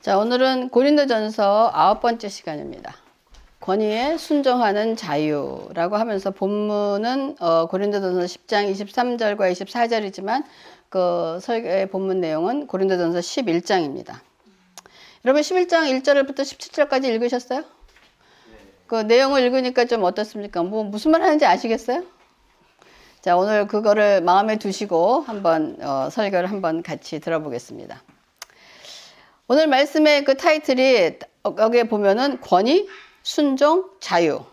자, 오늘은 고린도전서 9번째 시간입니다. 권위에 순종하는 자유라고 하면서 본문은 고린도전서 10장 23절과 24절이지만 그 설교의 본문 내용은 고린도전서 11장입니다. 여러분 11장 1절부터 17절까지 읽으셨어요? 그 내용을 읽으니까 좀 어떻습니까? 무슨 말 하는지 아시겠어요? 자, 오늘 그거를 마음에 두시고 한번 설교를 한번 같이 들어보겠습니다. 오늘 말씀의 그 타이틀이 여기에 보면은 권위, 순종, 자유.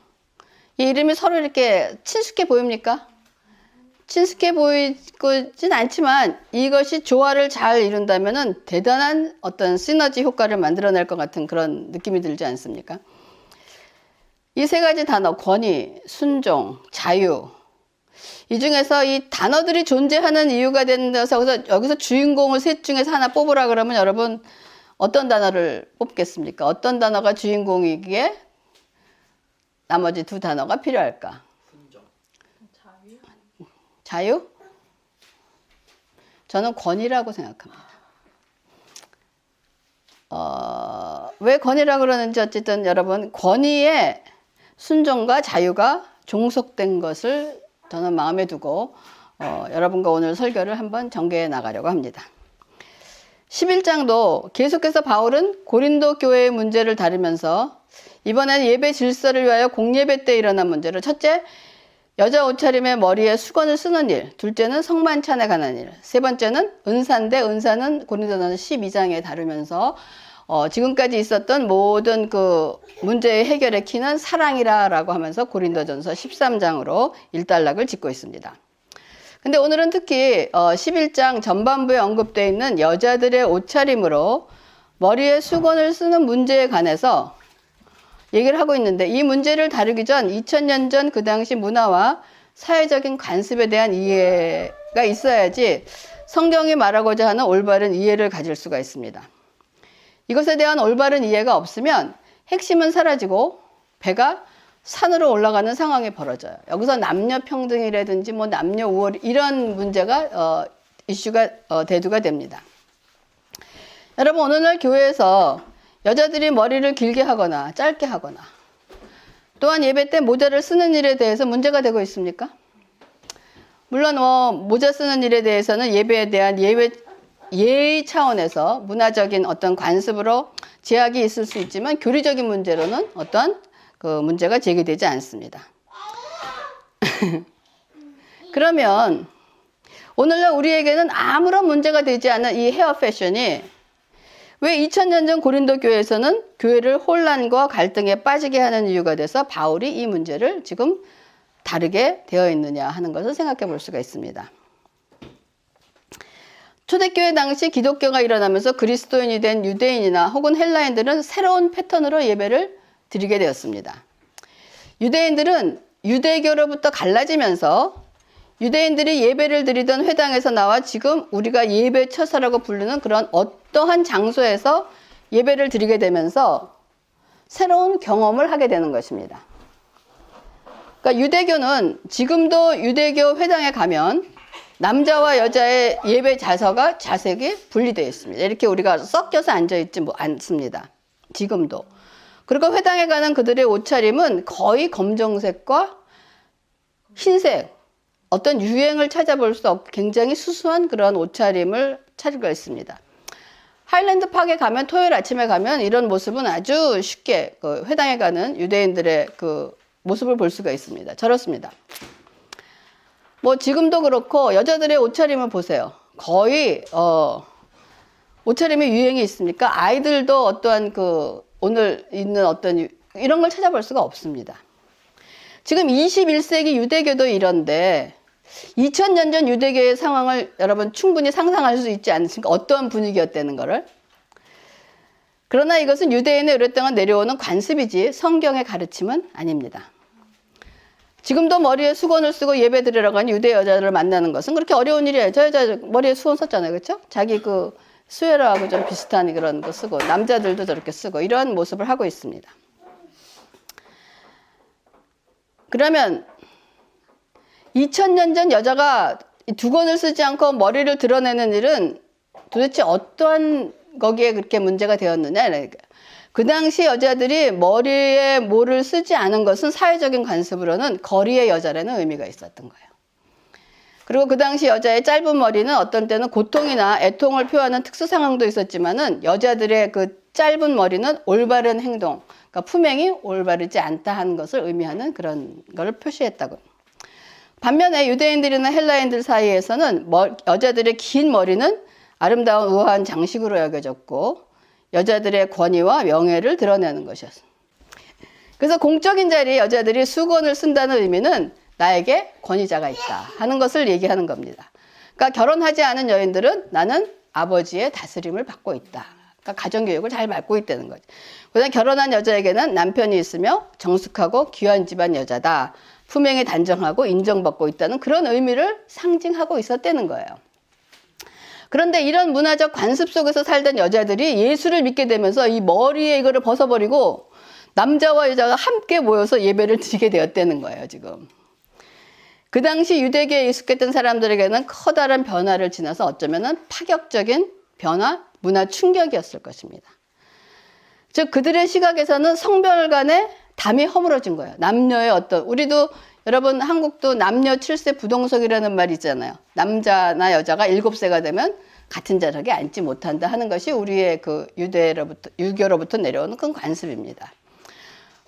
이 이름이 서로 이렇게 친숙해 보입니까? 친숙해 보이진 않지만 이것이 조화를 잘 이룬다면은 대단한 어떤 시너지 효과를 만들어낼 것 같은 그런 느낌이 들지 않습니까? 이 세 가지 단어, 권위, 순종, 자유. 이 중에서 이 단어들이 존재하는 이유가 된다서 여기서 주인공을 셋 중에서 하나 뽑으라 그러면 여러분 어떤 단어를 뽑겠습니까? 어떤 단어가 주인공이기에 나머지 두 단어가 필요할까? 순종. 자유? 자유? 저는 권위라고 생각합니다. 왜 권위라고 그러는지 어쨌든 여러분 권위에 순종과 자유가 종속된 것을 저는 마음에 두고 여러분과 오늘 설교를 한번 전개해 나가려고 합니다. 11장도 계속해서 바울은 고린도 교회의 문제를 다루면서 이번에는 예배 질서를 위하여 공예배 때 일어난 문제를 첫째, 여자 옷차림의 머리에 수건을 쓰는 일, 둘째는 성만찬에 관한 일, 세 번째는 은사인데 은사는 고린도전서 12장에 다루면서 지금까지 있었던 모든 그 문제의 해결의 키는 사랑이라고 하면서 고린도전서 13장으로 일단락을 짓고 있습니다. 근데 오늘은 특히 11장 전반부에 언급되어 있는 여자들의 옷차림으로 머리에 수건을 쓰는 문제에 관해서 얘기를 하고 있는데 이 문제를 다루기 전 2000년 전 그 당시 문화와 사회적인 관습에 대한 이해가 있어야지 성경이 말하고자 하는 올바른 이해를 가질 수가 있습니다. 이것에 대한 올바른 이해가 없으면 핵심은 사라지고 배가 산으로 올라가는 상황이 벌어져요. 여기서 남녀 평등이라든지 뭐 남녀 우월 이런 문제가 이슈가 대두가 됩니다. 여러분 오늘날 교회에서 여자들이 머리를 길게 하거나 짧게 하거나 또한 예배 때 모자를 쓰는 일에 대해서 문제가 되고 있습니까? 물론 모자 쓰는 일에 대해서는 예배에 대한 예의 차원에서 문화적인 어떤 관습으로 제약이 있을 수 있지만 교리적인 문제로는 어떤 그 문제가 제기되지 않습니다. 그러면 오늘날 우리에게는 아무런 문제가 되지 않은 이 헤어 패션이 왜 2000년 전 고린도 교회에서는 교회를 혼란과 갈등에 빠지게 하는 이유가 돼서 바울이 이 문제를 지금 다르게 되어 있느냐 하는 것을 생각해 볼 수가 있습니다. 초대교회 당시 기독교가 일어나면서 그리스도인이 된 유대인이나 혹은 헬라인들은 새로운 패턴으로 예배를 드리게 되었습니다. 유대인들은 유대교로부터 갈라지면서 유대인들이 예배를 드리던 회당에서 나와 지금 우리가 예배 처소라고 부르는 그런 어떠한 장소에서 예배를 드리게 되면서 새로운 경험을 하게 되는 것입니다. 그러니까 유대교는 지금도 유대교 회당에 가면 남자와 여자의 예배 좌석이 분리되어 있습니다. 이렇게 우리가 섞여서 앉아있지 않습니다. 지금도. 그리고 회당에 가는 그들의 옷차림은 거의 검정색과 흰색, 어떤 유행을 찾아볼 수 없고 굉장히 수수한 그런 옷차림을 차리고 있습니다. 하일랜드 파크에 가면 토요일 아침에 가면 이런 모습은 아주 쉽게 그 회당에 가는 유대인들의 그 모습을 볼 수가 있습니다. 저렇습니다. 뭐 지금도 그렇고 여자들의 옷차림을 보세요. 거의 옷차림에 유행이 있습니까? 아이들도 어떠한 그 오늘 있는 어떤 이런 걸 찾아볼 수가 없습니다. 지금 21세기 유대교도 이런데 2000년 전 유대교의 상황을 여러분 충분히 상상할 수 있지 않습니까? 어떤 분위기였다는 거를. 그러나 이것은 유대인의 오랫동안 내려오는 관습이지 성경의 가르침은 아닙니다. 지금도 머리에 수건을 쓰고 예배 드리러 간 유대 여자들을 만나는 것은 그렇게 어려운 일이 아니에요. 저 여자 머리에 수건 썼잖아요. 그렇죠? 자기 그 스웨러하고 좀 비슷한 그런 거 쓰고 남자들도 저렇게 쓰고 이런 모습을 하고 있습니다. 그러면 2000년 전 여자가 두건을 쓰지 않고 머리를 드러내는 일은 도대체 어떠한 거기에 그렇게 문제가 되었느냐. 그러니까. 그 당시 여자들이 머리에 모를 쓰지 않은 것은 사회적인 관습으로는 거리의 여자라는 의미가 있었던 거예요. 그리고 그 당시 여자의 짧은 머리는 어떤 때는 고통이나 애통을 표하는 특수 상황도 있었지만은 여자들의 그 짧은 머리는 올바른 행동, 그러니까 품행이 올바르지 않다 하는 것을 의미하는 그런 걸 표시했다고. 반면에 유대인들이나 헬라인들 사이에서는 여자들의 긴 머리는 아름다운 우아한 장식으로 여겨졌고 여자들의 권위와 명예를 드러내는 것이었습니다. 그래서 공적인 자리에 여자들이 수건을 쓴다는 의미는 나에게 권위자가 있다 하는 것을 얘기하는 겁니다. 그러니까 결혼하지 않은 여인들은 나는 아버지의 다스림을 받고 있다. 그러니까 가정교육을 잘 받고 있다는 거죠. 그다음 결혼한 여자에게는 남편이 있으며 정숙하고 귀한 집안 여자다. 품행이 단정하고 인정받고 있다는 그런 의미를 상징하고 있었다는 거예요. 그런데 이런 문화적 관습 속에서 살던 여자들이 예수를 믿게 되면서 이 머리에 이거를 벗어버리고 남자와 여자가 함께 모여서 예배를 드리게 되었다는 거예요, 지금. 그 당시 유대교에 익숙했던 사람들에게는 커다란 변화를 지나서 어쩌면은 파격적인 변화, 문화 충격이었을 것입니다. 즉 그들의 시각에서는 성별 간의 담이 허물어진 거예요. 남녀의 우리도 여러분 한국도 남녀 7세 부동석이라는 말이 있잖아요. 남자나 여자가 7세가 되면 같은 자리에 앉지 못한다 하는 것이 우리의 그 유교로부터 내려오는 큰 관습입니다.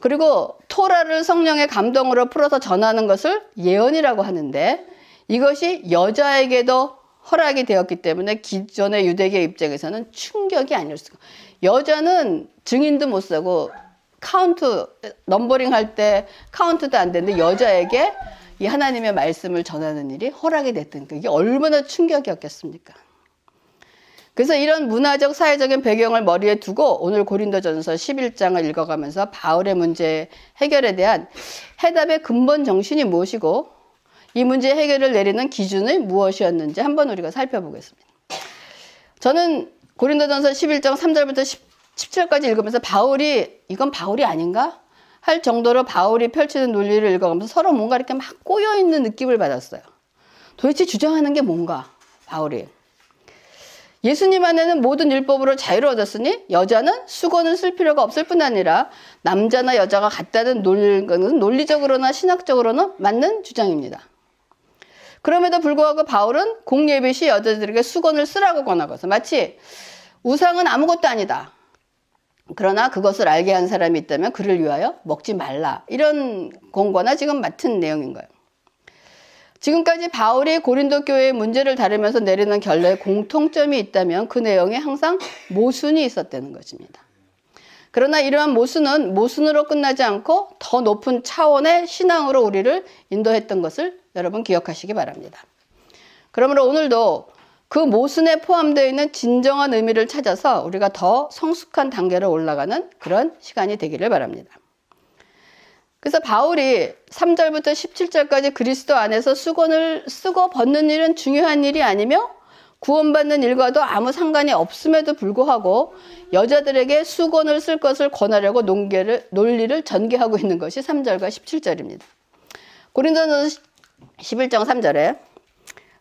그리고 토라를 성령의 감동으로 풀어서 전하는 것을 예언이라고 하는데 이것이 여자에게도 허락이 되었기 때문에 기존의 유대교 입장에서는 충격이 아닐 수가. 여자는 증인도 못 서고 넘버링 할 때 카운트도 안 되는데 여자에게 이 하나님의 말씀을 전하는 일이 허락이 됐다니까 이게 얼마나 충격이었겠습니까? 그래서 이런 문화적 사회적인 배경을 머리에 두고 오늘 고린도전서 11장을 읽어가면서 바울의 문제 해결에 대한 해답의 근본 정신이 무엇이고 이 문제 해결을 내리는 기준이 무엇이었는지 한번 우리가 살펴보겠습니다. 저는 고린도전서 11장 3절부터 17절까지 읽으면서 이건 바울이 아닌가? 할 정도로 바울이 펼치는 논리를 읽어가면서 서로 뭔가 이렇게 막 꼬여있는 느낌을 받았어요. 도대체 주장하는 게 뭔가, 바울이. 예수님 안에는 모든 율법으로 자유를 얻었으니 여자는 수건을 쓸 필요가 없을 뿐 아니라 남자나 여자가 같다는 논리적으로나 신학적으로는 맞는 주장입니다. 그럼에도 불구하고 바울은 공예배 시 여자들에게 수건을 쓰라고 권하고서 마치 우상은 아무것도 아니다. 그러나 그것을 알게 한 사람이 있다면 그를 위하여 먹지 말라. 이런 공고나 지금 맡은 내용인 거예요. 지금까지 바울이 고린도 교회의 문제를 다루면서 내리는 결론에 공통점이 있다면 그 내용에 항상 모순이 있었다는 것입니다. 그러나 이러한 모순은 모순으로 끝나지 않고 더 높은 차원의 신앙으로 우리를 인도했던 것을 여러분 기억하시기 바랍니다. 그러므로 오늘도 그 모순에 포함되어 있는 진정한 의미를 찾아서 우리가 더 성숙한 단계로 올라가는 그런 시간이 되기를 바랍니다. 그래서 바울이 3절부터 17절까지 그리스도 안에서 수건을 쓰고 벗는 일은 중요한 일이 아니며 구원받는 일과도 아무 상관이 없음에도 불구하고 여자들에게 수건을 쓸 것을 권하려고 논리를 전개하고 있는 것이 3절과 17절입니다. 고린도전서 11장 3절에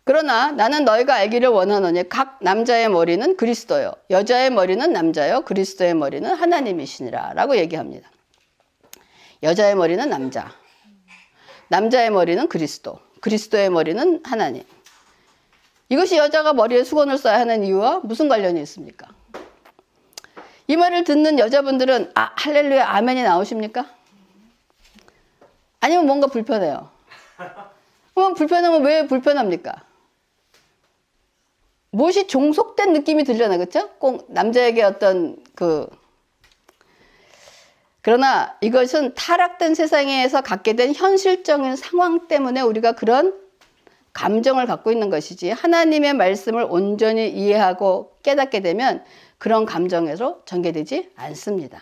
그러나 나는 너희가 알기를 원하노니 각 남자의 머리는 그리스도요 여자의 머리는 남자요 그리스도의 머리는 하나님이시니라 라고 얘기합니다. 여자의 머리는 남자, 남자의 머리는 그리스도, 그리스도의 머리는 하나님. 이것이 여자가 머리에 수건을 써야 하는 이유와 무슨 관련이 있습니까? 이 말을 듣는 여자분들은 할렐루야 아멘이 나오십니까? 아니면 뭔가 불편해요. 그럼 불편하면 왜 불편합니까? 무엇이 종속된 느낌이 들려나, 그렇죠? 꼭 남자에게 어떤 그러나 이것은 타락된 세상에서 갖게 된 현실적인 상황 때문에 우리가 그런 감정을 갖고 있는 것이지 하나님의 말씀을 온전히 이해하고 깨닫게 되면 그런 감정에서 전개되지 않습니다.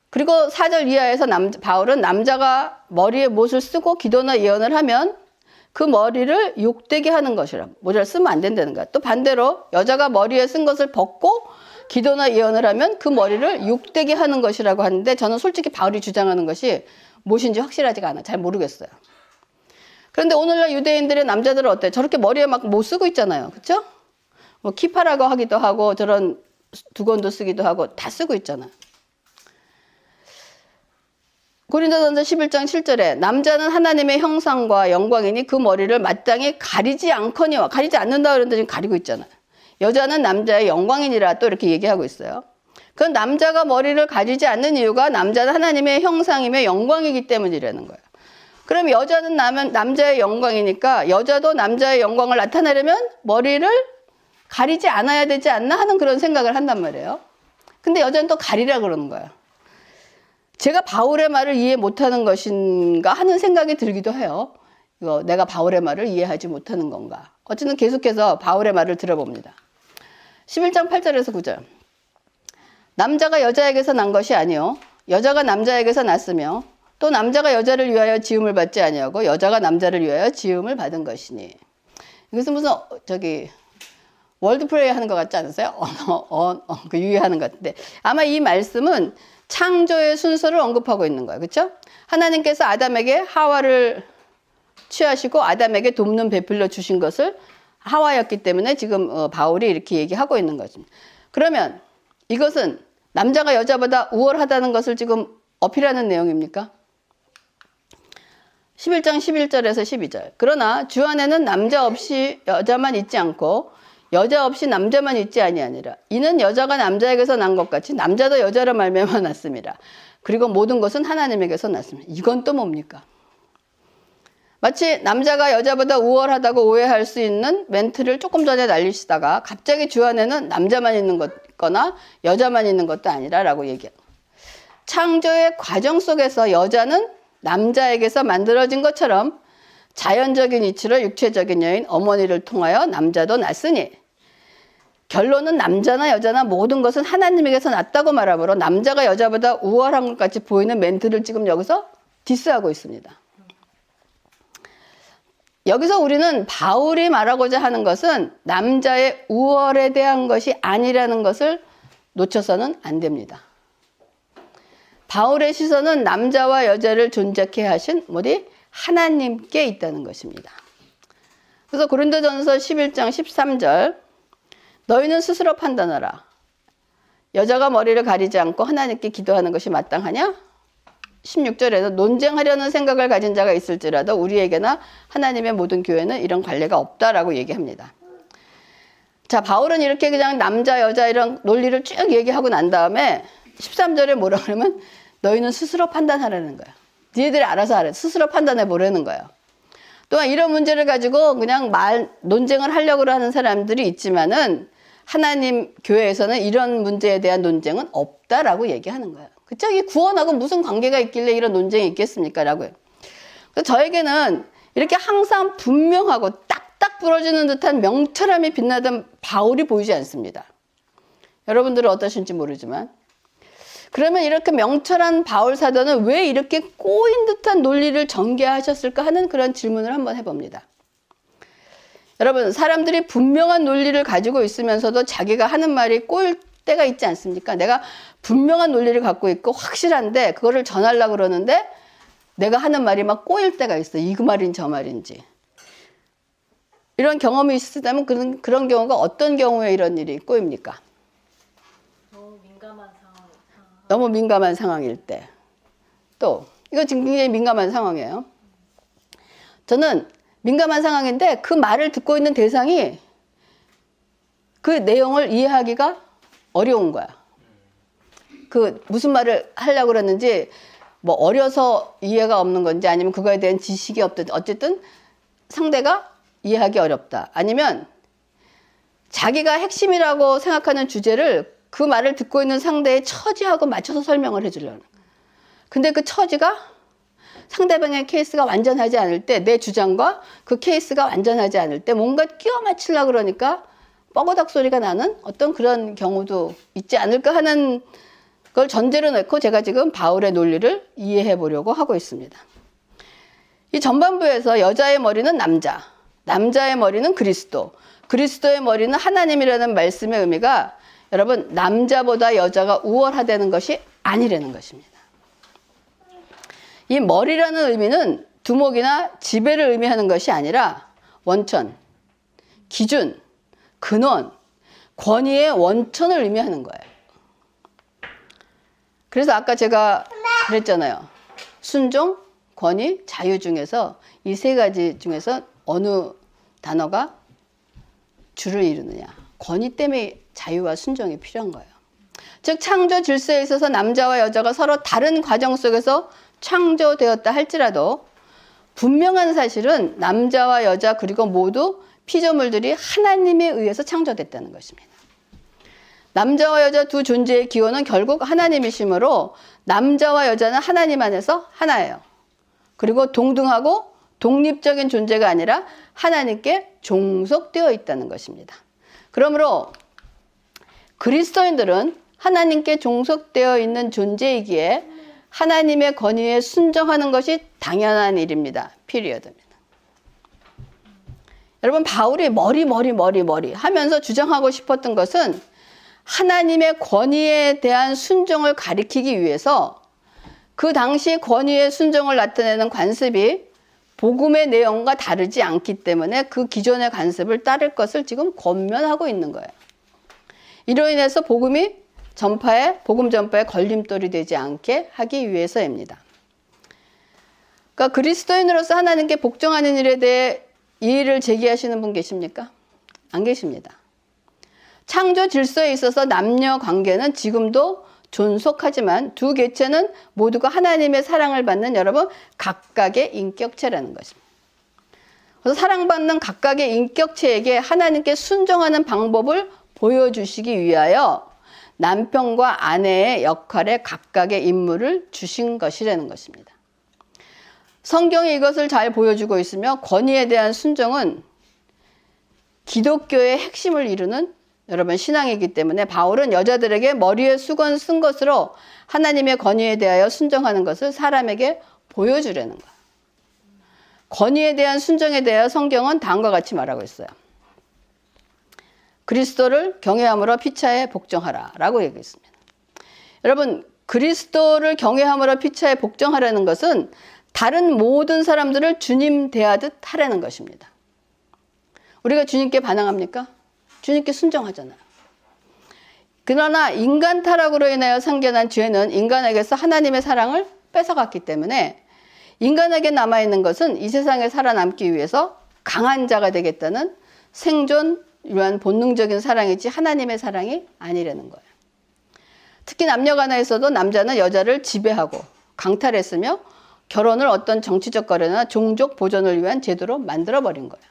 그리고 4절 이하에서 바울은 남자가 머리에 못을 쓰고 기도나 예언을 하면 그 머리를 욕되게 하는 것이라 모자를 쓰면 안 된다는 거야. 또 반대로 여자가 머리에 쓴 것을 벗고 기도나 예언을 하면 그 머리를 욕되게 하는 것이라고 하는데 저는 솔직히 바울이 주장하는 것이 무엇인지 확실하지가 않아요. 잘 모르겠어요. 그런데 오늘날 유대인들의 남자들은 어때요? 저렇게 머리에 막 못 쓰고 있잖아요. 그렇죠? 뭐 키파라고 하기도 하고 저런 두건도 쓰기도 하고 다 쓰고 있잖아. 고린도전서 11장 7절에 남자는 하나님의 형상과 영광이니 그 머리를 마땅히 가리지 않거니와, 가리지 않는다 그러는데 지금 가리고 있잖아요. 여자는 남자의 영광이니라 또 이렇게 얘기하고 있어요. 그 남자가 머리를 가리지 않는 이유가 남자는 하나님의 형상이며 영광이기 때문이라는 거예요. 그럼 여자는 남자의 영광이니까 여자도 남자의 영광을 나타내려면 머리를 가리지 않아야 되지 않나 하는 그런 생각을 한단 말이에요. 근데 여자는 또 가리라 그러는 거예요. 제가 바울의 말을 이해 못하는 것인가 하는 생각이 들기도 해요. 이거 내가 바울의 말을 이해하지 못하는 건가. 어쨌든 계속해서 바울의 말을 들어봅니다. 11장 8절에서 9절. 남자가 여자에게서 난 것이 아니요 여자가 남자에게서 났으며 또 남자가 여자를 위하여 지음을 받지 아니하고 여자가 남자를 위하여 지음을 받은 것이니. 이것은 무슨 월드플레이 하는 것 같지 않으세요? 그 유의하는 것 같은데 아마 이 말씀은 창조의 순서를 언급하고 있는 거예요. 그렇죠? 하나님께서 아담에게 하와를 취하시고 아담에게 돕는 배필로 주신 것을 하와였기 때문에 지금 바울이 이렇게 얘기하고 있는 거죠. 그러면 이것은 남자가 여자보다 우월하다는 것을 지금 어필하는 내용입니까? 11장 11절에서 12절. 그러나 주 안에는 남자 없이 여자만 있지 않고 여자 없이 남자만 있지 아니하니라. 이는 여자가 남자에게서 난 것 같이 남자도 여자로 말미암아 났습니다. 그리고 모든 것은 하나님에게서 났습니다. 이건 또 뭡니까? 마치 남자가 여자보다 우월하다고 오해할 수 있는 멘트를 조금 전에 날리시다가 갑자기 주 안에는 남자만 있는 거나 여자만 있는 것도 아니라라고 얘기해요. 창조의 과정 속에서 여자는 남자에게서 만들어진 것처럼 자연적인 이치로 육체적인 여인 어머니를 통하여 남자도 났으니 결론은 남자나 여자나 모든 것은 하나님에게서 났다고 말하므로 남자가 여자보다 우월한 것 같이 보이는 멘트를 지금 여기서 디스하고 있습니다. 여기서 우리는 바울이 말하고자 하는 것은 남자의 우월에 대한 것이 아니라는 것을 놓쳐서는 안 됩니다. 바울의 시선은 남자와 여자를 존재케 하신 하나님께 있다는 것입니다. 그래서 고린도전서 11장 13절 너희는 스스로 판단하라. 여자가 머리를 가리지 않고 하나님께 기도하는 것이 마땅하냐? 16절에도 논쟁하려는 생각을 가진 자가 있을지라도 우리에게나 하나님의 모든 교회는 이런 관례가 없다라고 얘기합니다. 자, 바울은 이렇게 그냥 남자 여자 이런 논리를 쭉 얘기하고 난 다음에 13절에 뭐라 그러면 너희는 스스로 판단하라는 거야. 니네들이 알아서 하래. 스스로 판단해 보라는 거예요. 또한 이런 문제를 가지고 그냥 논쟁을 하려고 하는 사람들이 있지만은 하나님 교회에서는 이런 문제에 대한 논쟁은 없다라고 얘기하는 거예요. 그쵸? 이 구원하고 무슨 관계가 있길래 이런 논쟁이 있겠습니까? 라고요. 그래서 저에게는 이렇게 항상 분명하고 딱딱 부러지는 듯한 명철함이 빛나던 바울이 보이지 않습니다. 여러분들은 어떠신지 모르지만. 그러면 이렇게 명철한 바울 사도는 왜 이렇게 꼬인 듯한 논리를 전개하셨을까 하는 그런 질문을 한번 해봅니다. 여러분, 사람들이 분명한 논리를 가지고 있으면서도 자기가 하는 말이 꼬일 때가 있지 않습니까? 내가 분명한 논리를 갖고 있고 확실한데 그거를 전하려고 그러는데 내가 하는 말이 막 꼬일 때가 있어. 이 말인지 저 말인지. 이런 경험이 있으시다면 그런 경우가 어떤 경우에 이런 일이 꼬입니까? 너무 민감한 상황일 때. 또 이거 지금 굉장히 민감한 상황이에요. 저는 민감한 상황인데 그 말을 듣고 있는 대상이 그 내용을 이해하기가 어려운 거야. 그 무슨 말을 하려고 그랬는지 뭐 어려서 이해가 없는 건지 아니면 그거에 대한 지식이 없든 어쨌든 상대가 이해하기 어렵다. 아니면 자기가 핵심이라고 생각하는 주제를 그 말을 듣고 있는 상대의 처지하고 맞춰서 설명을 해주려는. 근데 그 처지가 상대방의 케이스가 완전하지 않을 때, 내 주장과 그 케이스가 완전하지 않을 때 뭔가 끼워 맞추려고 그러니까 뻐거닥 소리가 나는 어떤 그런 경우도 있지 않을까 하는 걸 전제로 놓고 제가 지금 바울의 논리를 이해해 보려고 하고 있습니다. 이 전반부에서 여자의 머리는 남자, 남자의 머리는 그리스도, 그리스도의 머리는 하나님이라는 말씀의 의미가 여러분 남자보다 여자가 우월하다는 것이 아니라는 것입니다. 이 머리라는 의미는 두목이나 지배를 의미하는 것이 아니라 원천, 기준, 근원 권위의 원천을 의미하는 거예요. 그래서 아까 제가 그랬잖아요. 순종, 권위, 자유 중에서 이 세 가지 중에서 어느 단어가 주를 이루느냐. 권위 때문에 자유와 순종이 필요한 거예요. 즉 창조 질서에 있어서 남자와 여자가 서로 다른 과정 속에서 창조되었다 할지라도 분명한 사실은 남자와 여자 그리고 모두 피조물들이 하나님에 의해서 창조됐다는 것입니다. 남자와 여자 두 존재의 기원은 결국 하나님이시므로 남자와 여자는 하나님 안에서 하나예요. 그리고 동등하고 독립적인 존재가 아니라 하나님께 종속되어 있다는 것입니다. 그러므로 그리스도인들은 하나님께 종속되어 있는 존재이기에 하나님의 권위에 순종하는 것이 당연한 일입니다. 피리어드입니다. 여러분 바울이 머리 하면서 주장하고 싶었던 것은 하나님의 권위에 대한 순종을 가리키기 위해서 그 당시 권위의 순종을 나타내는 관습이 복음의 내용과 다르지 않기 때문에 그 기존의 관습을 따를 것을 지금 권면하고 있는 거예요. 이로 인해서 복음 전파에 걸림돌이 되지 않게 하기 위해서입니다. 그러니까 그리스도인으로서 하나님께 복종하는 일에 대해 이의를 제기하시는 분 계십니까? 안 계십니다. 창조 질서에 있어서 남녀 관계는 지금도 존속하지만 두 개체는 모두가 하나님의 사랑을 받는 여러분 각각의 인격체라는 것입니다. 그래서 사랑받는 각각의 인격체에게 하나님께 순종하는 방법을 보여주시기 위하여 남편과 아내의 역할에 각각의 임무를 주신 것이라는 것입니다. 성경이 이것을 잘 보여주고 있으며 권위에 대한 순종은 기독교의 핵심을 이루는 여러분 신앙이기 때문에 바울은 여자들에게 머리에 수건 쓴 것으로 하나님의 권위에 대하여 순종하는 것을 사람에게 보여주려는 거예요. 권위에 대한 순종에 대하여 성경은 다음과 같이 말하고 있어요. 그리스도를 경외함으로 피차에 복종하라 라고 얘기했습니다. 여러분 그리스도를 경외함으로 피차에 복종하라는 것은 다른 모든 사람들을 주님 대하듯 하라는 것입니다. 우리가 주님께 반항합니까? 주님께 순종하잖아요. 그러나 인간 타락으로 인하여 생겨난 죄는 인간에게서 하나님의 사랑을 뺏어갔기 때문에 인간에게 남아있는 것은 이 세상에 살아남기 위해서 강한 자가 되겠다는 생존 이러한 본능적인 사랑이지 하나님의 사랑이 아니라는 거예요. 특히 남녀 간에서도 남자는 여자를 지배하고 강탈했으며 결혼을 어떤 정치적 거래나 종족 보존을 위한 제도로 만들어버린 거예요.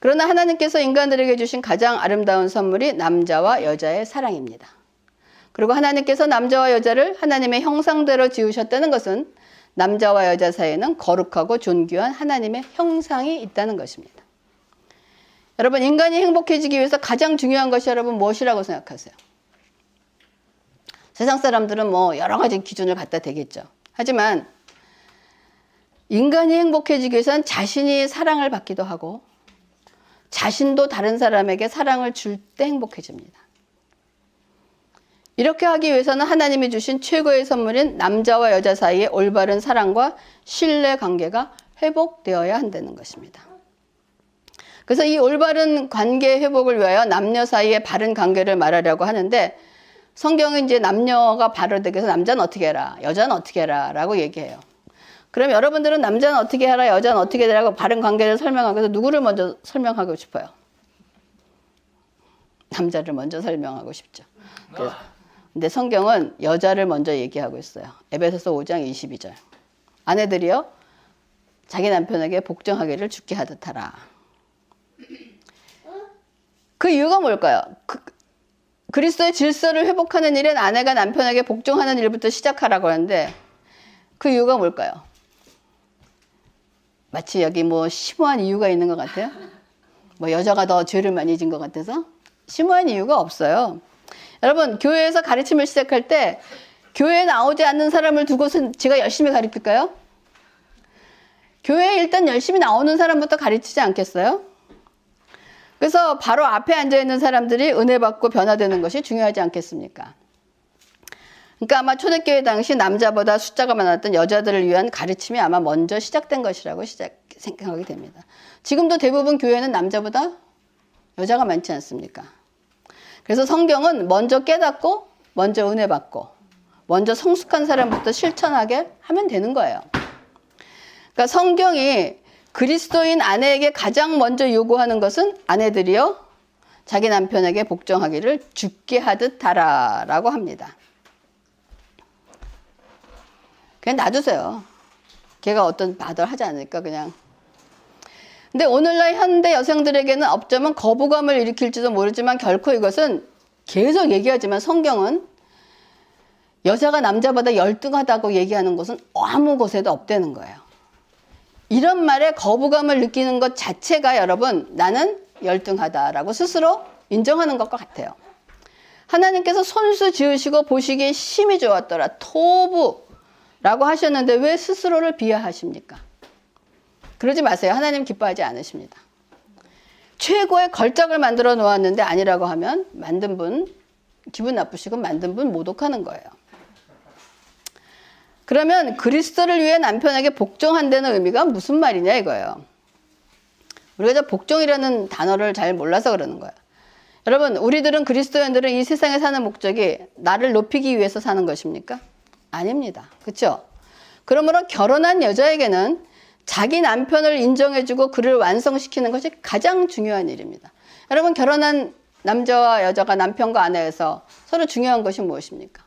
그러나 하나님께서 인간들에게 주신 가장 아름다운 선물이 남자와 여자의 사랑입니다. 그리고 하나님께서 남자와 여자를 하나님의 형상대로 지으셨다는 것은 남자와 여자 사이에는 거룩하고 존귀한 하나님의 형상이 있다는 것입니다. 여러분 인간이 행복해지기 위해서 가장 중요한 것이 여러분 무엇이라고 생각하세요? 세상 사람들은 뭐 여러 가지 기준을 갖다 대겠죠. 하지만 인간이 행복해지기 위해서는 자신이 사랑을 받기도 하고 자신도 다른 사람에게 사랑을 줄 때 행복해집니다. 이렇게 하기 위해서는 하나님이 주신 최고의 선물인 남자와 여자 사이의 올바른 사랑과 신뢰 관계가 회복되어야 한다는 것입니다. 그래서 이 올바른 관계 회복을 위하여 남녀 사이의 바른 관계를 말하려고 하는데 성경은 이제 남녀가 바로 되기 위해서 남자는 어떻게 해라, 여자는 어떻게 해라 라고 얘기해요. 그럼 여러분들은 남자는 어떻게 해라, 여자는 어떻게 해라고 바른 관계를 설명하기 위해서 누구를 먼저 설명하고 싶어요? 남자를 먼저 설명하고 싶죠. 근데 성경은 여자를 먼저 얘기하고 있어요. 에베소서 5장 22절. 아내들이여 자기 남편에게 복종하기를 주께 하듯 하라. 그 이유가 뭘까요? 그리스도의 질서를 회복하는 일은 아내가 남편에게 복종하는 일부터 시작하라고 하는데 그 이유가 뭘까요? 마치 여기 뭐 심오한 이유가 있는 것 같아요. 뭐 여자가 더 죄를 많이 진 것 같아서 심오한 이유가 없어요. 여러분 교회에서 가르침을 시작할 때 교회에 나오지 않는 사람을 두고서 제가 열심히 가르칠까요? 교회에 일단 열심히 나오는 사람부터 가르치지 않겠어요? 그래서 바로 앞에 앉아있는 사람들이 은혜 받고 변화되는 것이 중요하지 않겠습니까? 그러니까 아마 초대교회 당시 남자보다 숫자가 많았던 여자들을 위한 가르침이 아마 먼저 시작된 것이라고 생각하게 됩니다. 지금도 대부분 교회는 남자보다 여자가 많지 않습니까? 그래서 성경은 먼저 깨닫고 먼저 은혜 받고 먼저 성숙한 사람부터 실천하게 하면 되는 거예요. 그러니까 성경이 그리스도인 아내에게 가장 먼저 요구하는 것은 아내들이여 자기 남편에게 복종하기를 죽게 하듯 하라라고 합니다. 그냥 놔두세요. 걔가 어떤 바들 하지 않으니까 그냥. 근데 오늘날 현대 여성들에게는 어쩌면 거부감을 일으킬지도 모르지만 결코 이것은 계속 얘기하지만 성경은 여자가 남자보다 열등하다고 얘기하는 것은 아무 곳에도 없다는 거예요. 이런 말에 거부감을 느끼는 것 자체가 여러분 나는 열등하다라고 스스로 인정하는 것과 같아요. 하나님께서 손수 지으시고 보시기에 심히 좋았더라. 토부라고 하셨는데 왜 스스로를 비하하십니까? 그러지 마세요. 하나님 기뻐하지 않으십니다. 최고의 걸작을 만들어 놓았는데 아니라고 하면 만든 분 기분 나쁘시고 만든 분 모독하는 거예요. 그러면 그리스도를 위해 남편에게 복종한다는 의미가 무슨 말이냐 이거예요. 우리가 저 복종이라는 단어를 잘 몰라서 그러는 거예요. 여러분 우리들은 그리스도인들은 이 세상에 사는 목적이 나를 높이기 위해서 사는 것입니까? 아닙니다. 그렇죠? 그러므로 결혼한 여자에게는 자기 남편을 인정해주고 그를 완성시키는 것이 가장 중요한 일입니다. 여러분 결혼한 남자와 여자가 남편과 아내에서 서로 중요한 것이 무엇입니까?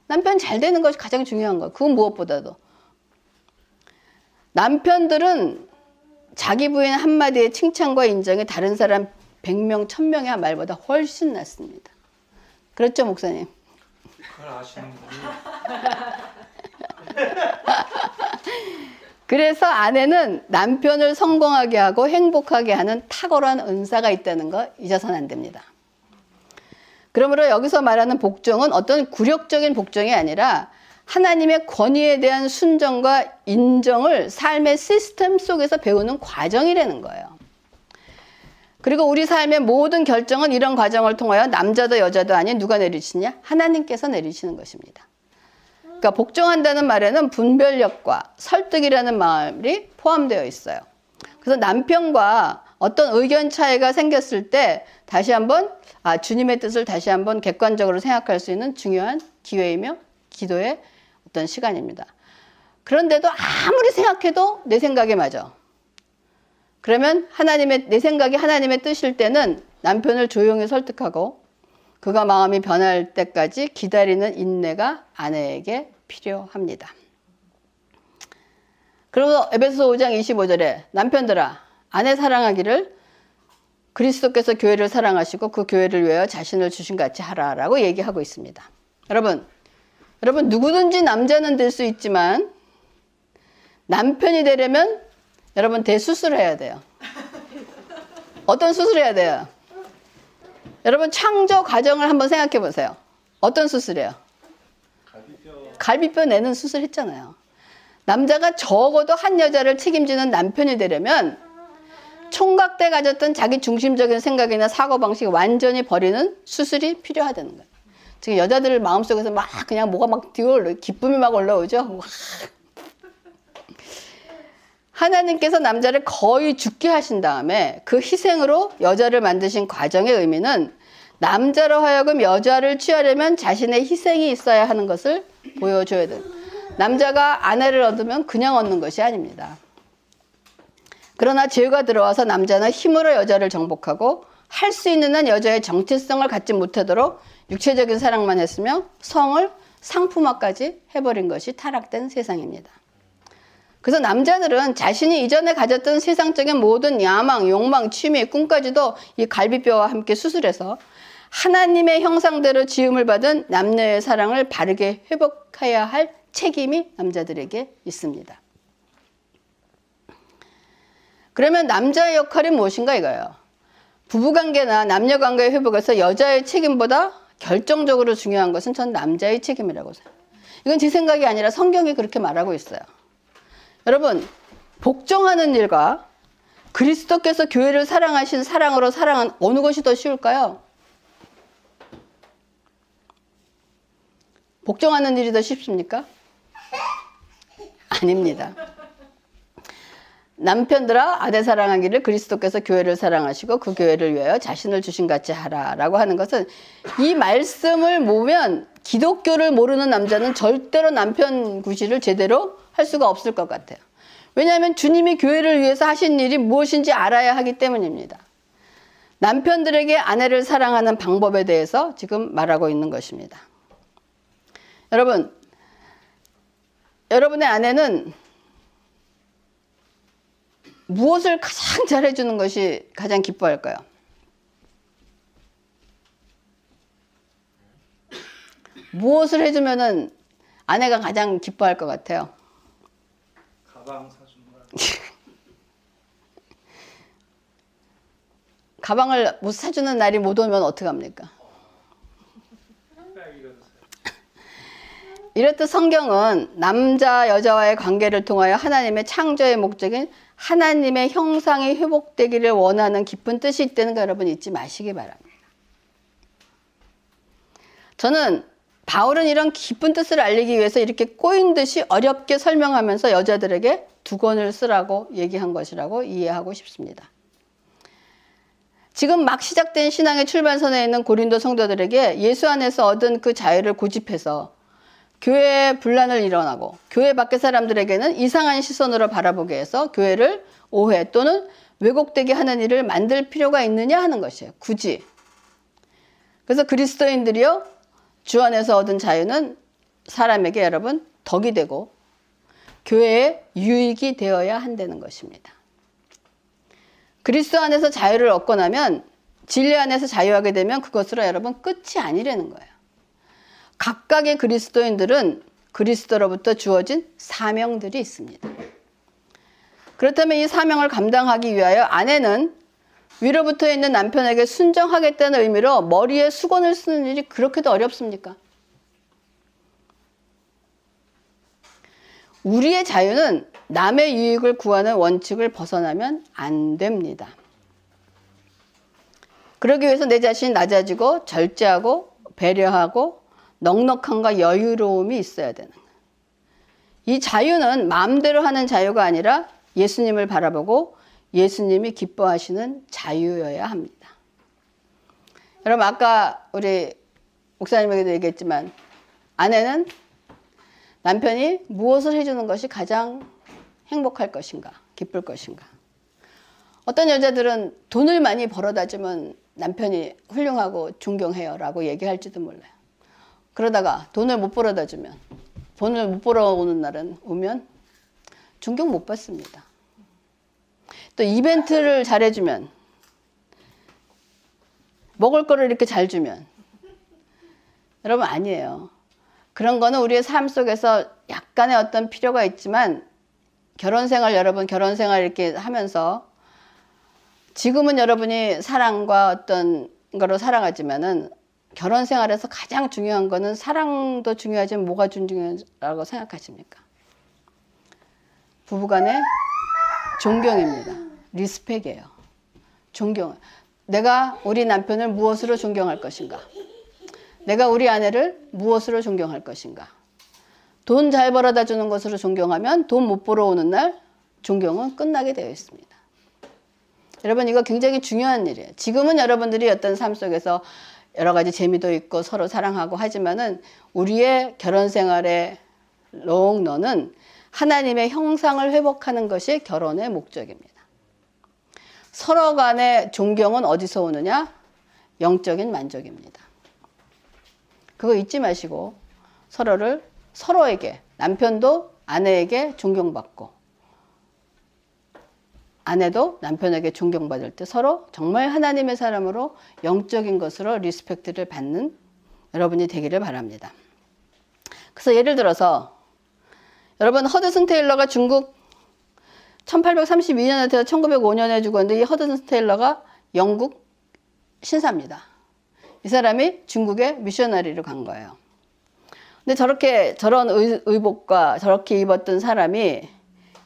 남편 잘 되는 것이 가장 중요한 거예요. 그건 무엇보다도. 남편들은 자기 부인 한마디의 칭찬과 인정이 다른 사람 100명, 1000명의 말보다 훨씬 낫습니다. 그렇죠, 목사님? 그걸 아시는 분이. 그래서 아내는 남편을 성공하게 하고 행복하게 하는 탁월한 은사가 있다는 거 잊어서는 안 됩니다. 그러므로 여기서 말하는 복종은 어떤 굴욕적인 복종이 아니라 하나님의 권위에 대한 순종과 인정을 삶의 시스템 속에서 배우는 과정이라는 거예요. 그리고 우리 삶의 모든 결정은 이런 과정을 통하여 남자도 여자도 아닌 누가 내리시냐? 하나님께서 내리시는 것입니다. 그러니까 복종한다는 말에는 분별력과 설득이라는 말이 포함되어 있어요. 그래서 남편과 어떤 의견 차이가 생겼을 때 다시 한번 주님의 뜻을 다시 한번 객관적으로 생각할 수 있는 중요한 기회이며 기도의 어떤 시간입니다. 그런데도 아무리 생각해도 내 생각에 맞아. 그러면 내 생각이 하나님의 뜻일 때는 남편을 조용히 설득하고 그가 마음이 변할 때까지 기다리는 인내가 아내에게 필요합니다. 그리고 에베소 5장 25절에 남편들아 아내 사랑하기를 그리스도께서 교회를 사랑하시고 그 교회를 위하여 자신을 주신 같이 하라라고 얘기하고 있습니다. 여러분 누구든지 남자는 될 수 있지만 남편이 되려면 여러분 대수술을 해야 돼요. 어떤 수술을 해야 돼요? 여러분 창조 과정을 한번 생각해 보세요. 어떤 수술이에요? 갈비뼈 내는 수술 했잖아요. 남자가 적어도 한 여자를 책임지는 남편이 되려면 총각 때 가졌던 자기 중심적인 생각이나 사고방식을 완전히 버리는 수술이 필요하다는 거예요. 지금 여자들 마음속에서 막 그냥 뭐가 막 뛰어올라 기쁨이 막 올라오죠. 하나님께서 남자를 거의 죽게 하신 다음에 그 희생으로 여자를 만드신 과정의 의미는 남자로 하여금 여자를 취하려면 자신의 희생이 있어야 하는 것을 보여줘야 돼요. 남자가 아내를 얻으면 그냥 얻는 것이 아닙니다. 그러나 죄가 들어와서 남자는 힘으로 여자를 정복하고 할 수 있는 한 여자의 정체성을 갖지 못하도록 육체적인 사랑만 했으며 성을 상품화까지 해버린 것이 타락된 세상입니다. 그래서 남자들은 자신이 이전에 가졌던 세상적인 모든 야망, 욕망, 취미, 꿈까지도 이 갈비뼈와 함께 수술해서 하나님의 형상대로 지음을 받은 남녀의 사랑을 바르게 회복해야 할 책임이 남자들에게 있습니다. 그러면 남자의 역할이 무엇인가 이거예요. 부부관계나 남녀관계의 회복에서 여자의 책임보다 결정적으로 중요한 것은 전 남자의 책임이라고 생각해요. 이건 제 생각이 아니라 성경이 그렇게 말하고 있어요. 여러분, 복종하는 일과 그리스도께서 교회를 사랑하신 사랑으로 사랑은 어느 것이 더 쉬울까요? 복종하는 일이 더 쉽습니까? 아닙니다. 남편들아 아내 사랑하기를 그리스도께서 교회를 사랑하시고 그 교회를 위하여 자신을 주신 같이 하라라고 하는 것은 이 말씀을 보면 기독교를 모르는 남자는 절대로 남편 구실을 제대로 할 수가 없을 것 같아요. 왜냐하면 주님이 교회를 위해서 하신 일이 무엇인지 알아야 하기 때문입니다. 남편들에게 아내를 사랑하는 방법에 대해서 지금 말하고 있는 것입니다. 여러분, 여러분의 아내는 무엇을 가장 잘해주는 것이 가장 기뻐할까요? 무엇을 해주면은 아내가 가장 기뻐할 것 같아요? 가방 사주는 거. 가방을 못 사주는 날이 못 오면 어떡합니까? 이렇듯 성경은 남자 여자와의 관계를 통하여 하나님의 창조의 목적인 하나님의 형상이 회복되기를 원하는 깊은 뜻이 있다는 거 여러분 잊지 마시기 바랍니다. 저는 바울은 이런 깊은 뜻을 알리기 위해서 이렇게 꼬인 듯이 어렵게 설명하면서 여자들에게 두 권을 쓰라고 얘기한 것이라고 이해하고 싶습니다. 지금 막 시작된 신앙의 출발선에 있는 고린도 성도들에게 예수 안에서 얻은 그 자유를 고집해서 교회에 분란을 일어나고 교회 밖의 사람들에게는 이상한 시선으로 바라보게 해서 교회를 오해 또는 왜곡되게 하는 일을 만들 필요가 있느냐 하는 것이에요. 굳이. 그래서 그리스도인들이요 주 안에서 얻은 자유는 사람에게 여러분 덕이 되고 교회에 유익이 되어야 한다는 것입니다. 그리스도 안에서 자유를 얻고 나면 진리 안에서 자유하게 되면 그것으로 여러분 끝이 아니라는 거예요. 각각의 그리스도인들은 그리스도로부터 주어진 사명들이 있습니다. 그렇다면 이 사명을 감당하기 위하여 아내는 위로부터 있는 남편에게 순종하겠다는 의미로 머리에 수건을 쓰는 일이 그렇게도 어렵습니까? 우리의 자유는 남의 유익을 구하는 원칙을 벗어나면 안 됩니다. 그러기 위해서 내 자신이 낮아지고 절제하고 배려하고 넉넉함과 여유로움이 있어야 되는 거예요. 이 자유는 마음대로 하는 자유가 아니라 예수님을 바라보고 예수님이 기뻐하시는 자유여야 합니다. 여러분 아까 우리 목사님에게도 얘기했지만 아내는 남편이 무엇을 해주는 것이 가장 행복할 것인가 기쁠 것인가. 어떤 여자들은 돈을 많이 벌어다 주면 남편이 훌륭하고 존경해요 라고 얘기할지도 몰라요. 그러다가 돈을 못 벌어다 주면 돈을 못 벌어오는 날은 오면 존경 못 받습니다. 또 이벤트를 잘해주면 먹을 거를 이렇게 잘 주면 여러분 아니에요. 그런 거는 우리의 삶 속에서 약간의 어떤 필요가 있지만 결혼 생활 여러분 결혼 생활 이렇게 하면서 지금은 여러분이 사랑과 어떤 거로 살아가지만은 결혼 생활에서 가장 중요한 거는 사랑도 중요하지만 뭐가 중요하다고 생각하십니까? 부부간의 존경입니다. 리스펙이에요. 존경. 내가 우리 남편을 무엇으로 존경할 것인가? 내가 우리 아내를 무엇으로 존경할 것인가? 돈 잘 벌어다 주는 것으로 존경하면 돈 못 벌어오는 날 존경은 끝나게 되어 있습니다. 여러분 이거 굉장히 중요한 일이에요. 지금은 여러분들이 어떤 삶 속에서 여러 가지 재미도 있고 서로 사랑하고 하지만은 우리의 결혼 생활의 롱런은 하나님의 형상을 회복하는 것이 결혼의 목적입니다. 서로 간의 존경은 어디서 오느냐? 영적인 만족입니다. 그거 잊지 마시고 서로에게 남편도 아내에게 존경받고 아내도 남편에게 존경받을 때 서로 정말 하나님의 사람으로 영적인 것으로 리스펙트를 받는 여러분이 되기를 바랍니다. 그래서 예를 들어서 여러분 허드슨 테일러가 중국 1832년에 태어 1905년에 죽었는데 이 허드슨 테일러가 영국 신사입니다. 이 사람이 중국에 미셔너리로 간 거예요. 근데 저런 의복과 저렇게 입었던 사람이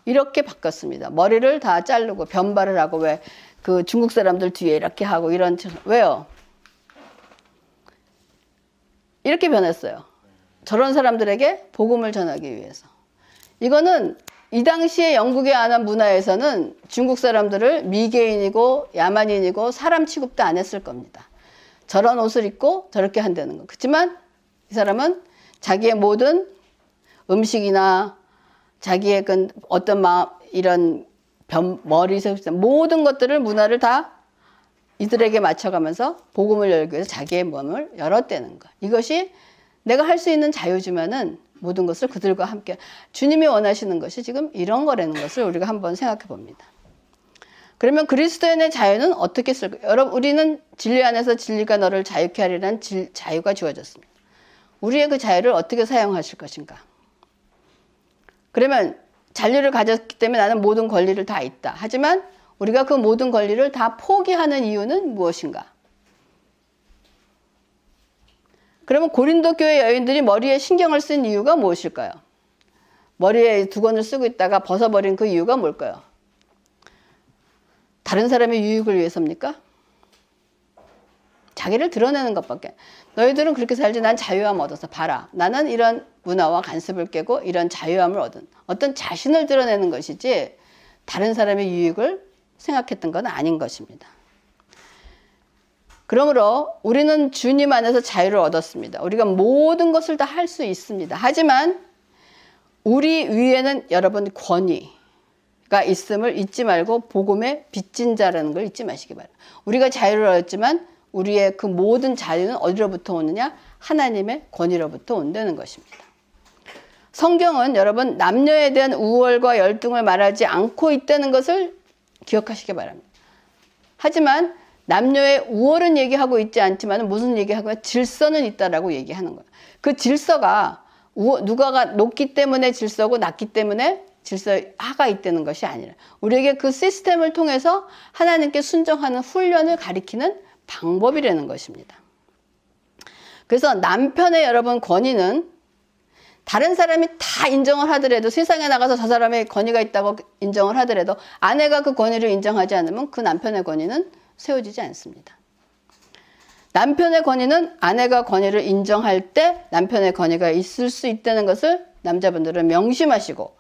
이렇게 바꿨습니다. 머리를 다 자르고 변발을 하고 왜 그 중국 사람들 뒤에 이렇게 하고 이런 왜요? 이렇게 변했어요. 저런 사람들에게 복음을 전하기 위해서. 이거는 이 당시에 영국의 안화 문화에서는 중국 사람들을 미개인이고 야만인이고 사람 취급도 안 했을 겁니다. 저런 옷을 입고 저렇게 한다는 거. 그렇지만 이 사람은 자기의 모든 음식이나 자기의 그 어떤 마음, 이런 머리색 모든 것들을 문화를 다 이들에게 맞춰가면서 복음을 열기 위해서 자기의 몸을 열었다는 거. 이것이 내가 할 수 있는 자유지만은 모든 것을 그들과 함께 주님이 원하시는 것이 지금 이런 거라는 것을 우리가 한번 생각해 봅니다. 그러면 그리스도인의 자유는 어떻게 쓸까? 여러분, 우리는 진리 안에서 진리가 너를 자유케 하리라는 자유가 주어졌습니다. 우리의 그 자유를 어떻게 사용하실 것인가? 그러면 자유를 가졌기 때문에 나는 모든 권리를 다 있다. 하지만 우리가 그 모든 권리를 다 포기하는 이유는 무엇인가? 그러면 고린도 교회 여인들이 머리에 신경을 쓴 이유가 무엇일까요? 머리에 두건을 쓰고 있다가 벗어버린 그 이유가 뭘까요? 다른 사람의 유익을 위해서입니까? 자기를 드러내는 것밖에. 너희들은 그렇게 살지 난 자유함 얻어서 봐라. 나는 이런 문화와 간섭을 깨고 이런 자유함을 얻은 어떤 자신을 드러내는 것이지 다른 사람의 유익을 생각했던 건 아닌 것입니다. 그러므로 우리는 주님 안에서 자유를 얻었습니다. 우리가 모든 것을 다 할 수 있습니다. 하지만 우리 위에는 여러분 권위가 있음을 잊지 말고 복음의 빚진 자라는 걸 잊지 마시기 바랍니다. 우리가 자유를 얻었지만 우리의 그 모든 자유는 어디로부터 오느냐? 하나님의 권위로부터 온다는 것입니다. 성경은 여러분 남녀에 대한 우월과 열등을 말하지 않고 있다는 것을 기억하시기 바랍니다. 하지만 남녀의 우월은 얘기하고 있지 않지만 무슨 얘기하고 질서는 있다라고 얘기하는 거예요. 그 질서가 누가가 높기 때문에 질서고 낮기 때문에 질서하가 있다는 것이 아니라 우리에게 그 시스템을 통해서 하나님께 순종하는 훈련을 가리키는 방법이라는 것입니다. 그래서 남편의 여러분 권위는 다른 사람이 다 인정을 하더라도 세상에 나가서 저 사람의 권위가 있다고 인정을 하더라도 아내가 그 권위를 인정하지 않으면 그 남편의 권위는 세워지지 않습니다. 남편의 권위는 아내가 권위를 인정할 때 남편의 권위가 있을 수 있다는 것을 남자분들은 명심하시고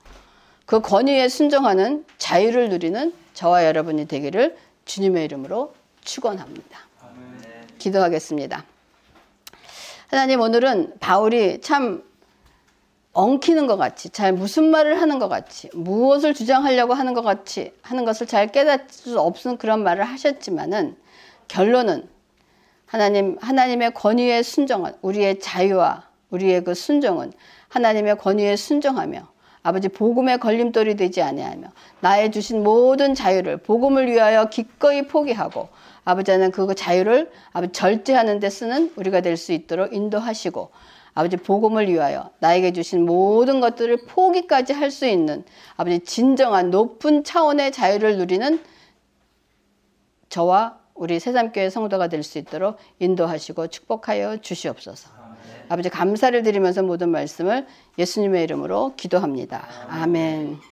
그 권위에 순종하는 자유를 누리는 저와 여러분이 되기를 주님의 이름으로 축원합니다. 기도하겠습니다. 하나님, 오늘은 바울이 참 엉키는 것 같이, 잘 무슨 말을 하는 것 같이, 무엇을 주장하려고 하는 것 같이 하는 것을 잘 깨닫을 수 없는 그런 말을 하셨지만은 결론은 하나님의 권위에 순종한 우리의 자유와 우리의 그 순종은 하나님의 권위에 순종하며 아버지 복음의 걸림돌이 되지 아니하며 나의 주신 모든 자유를 복음을 위하여 기꺼이 포기하고 아버지는 그 자유를 아버지 절제하는 데 쓰는 우리가 될 수 있도록 인도하시고 아버지 복음을 위하여 나에게 주신 모든 것들을 포기까지 할 수 있는 아버지 진정한 높은 차원의 자유를 누리는 저와 우리 새삼교회 성도가 될 수 있도록 인도하시고 축복하여 주시옵소서. 아버지 감사를 드리면서 모든 말씀을 예수님의 이름으로 기도합니다. 아멘.